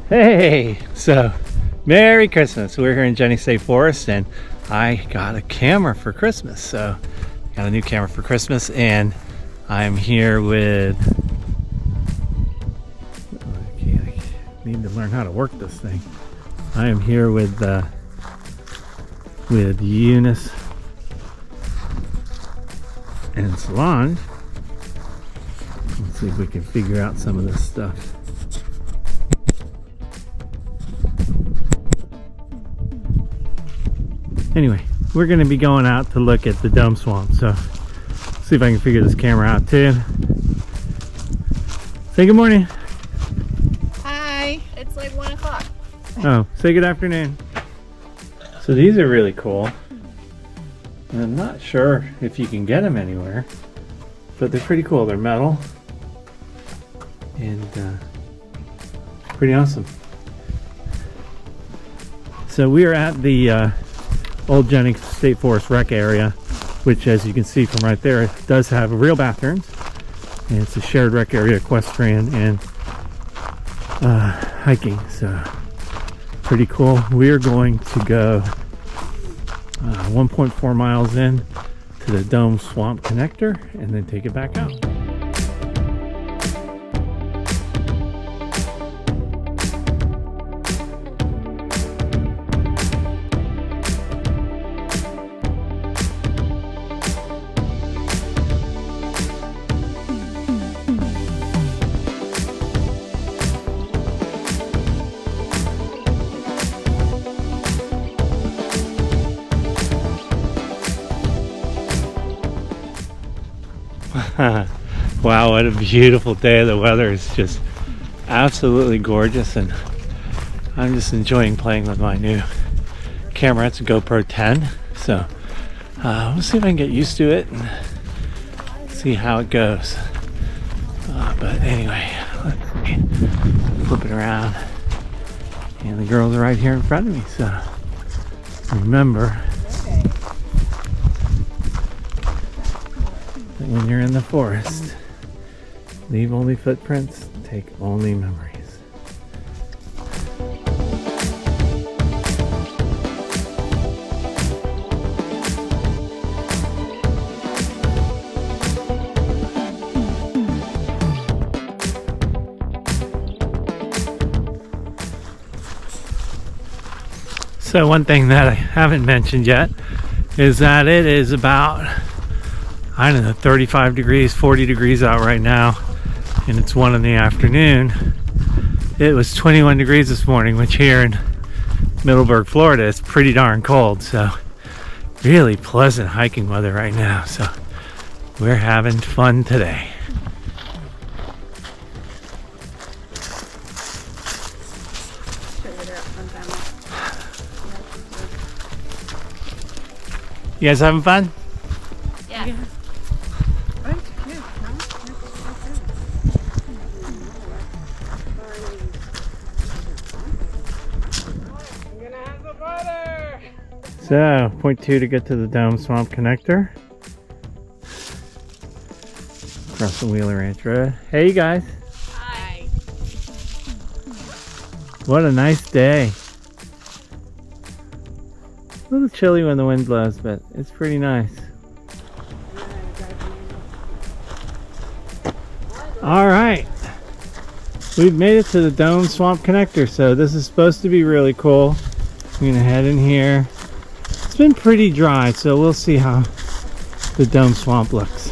Hey, so Merry Christmas. We're here in Jennings State Forest and I got a camera for Christmas. So got a new camera for Christmas and I'm here with, I need to learn how to work this thing. I am here with Eunice and Solange. Let's see if we can figure out some of this stuff. Anyway, we're going to be going out to look at the Dome Swamp, so see if I can figure this camera out too. Say good morning. Hi. It's like 1 o'clock. Oh, say good afternoon. So these are really cool. And I'm not sure if you can get them anywhere, but they're pretty cool. They're metal and pretty awesome. So we are at the Old Jennings State Forest Rec area, which, as you can see from right there, does have real bathrooms, and it's a shared rec area, equestrian and hiking. So pretty cool. We are going to go 1.4 miles in to the Dome Swamp connector and then take it back out. Wow, what a beautiful day. The weather is just absolutely gorgeous and I'm just enjoying playing with my new camera. It's a GoPro10, so we'll see if I can get used to it and see how it goes. But anyway, let's see. Flip it around and the girls are right here in front of me, so remember when you're in the forest, leave only footprints, take only memories. So one thing that I haven't mentioned yet is that it is about, I don't know, 35 degrees, 40 degrees out right now, and it's 1 in the afternoon. It was 21 degrees this morning, which here in Middleburg, Florida is pretty darn cold, so really pleasant hiking weather right now, so we're having fun today. You guys having fun? Yeah. So, point 2 to get to the Dome Swamp connector. Across the Wheeler Ranch Road. Hey, you guys. Hi. What a nice day. A little chilly when the wind blows, but it's pretty nice. Alright. We've made it to the Dome Swamp connector, so this is supposed to be really cool. I'm gonna head in here. It's been pretty dry, so we'll see how the Dome Swamp looks.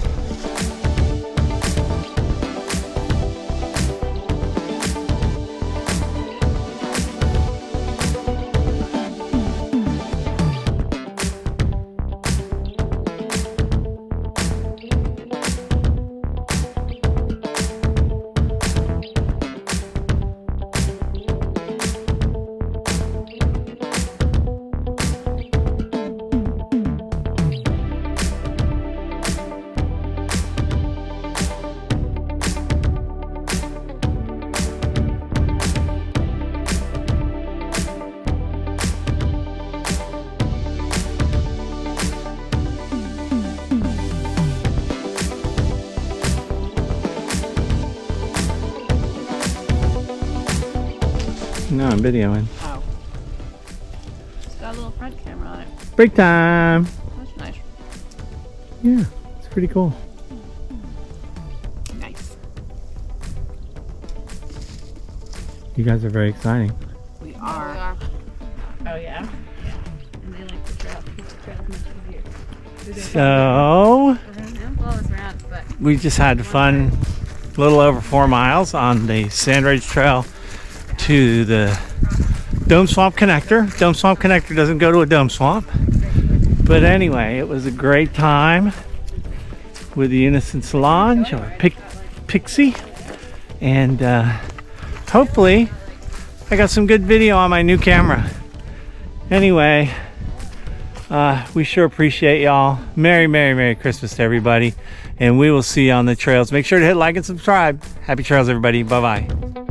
No, I'm videoing. Oh. It's got a little front camera on it. Break time. That's nice. Yeah, it's pretty cool. Nice. You guys are very exciting. We are. Oh, yeah? And they like the trail. The trail's much easier. So, Well, it's around, but we just had fun, a little over 4 miles on the Sandridge Trail to the Dome Swamp Connector. Dome Swamp Connector doesn't go to a dome swamp. But anyway, it was a great time with the Unison Solange or Pixie. And hopefully I got some good video on my new camera. Anyway, we sure appreciate y'all. Merry Christmas to everybody. And we will see you on the trails. Make sure to hit like and subscribe. Happy trails, everybody. Bye-bye.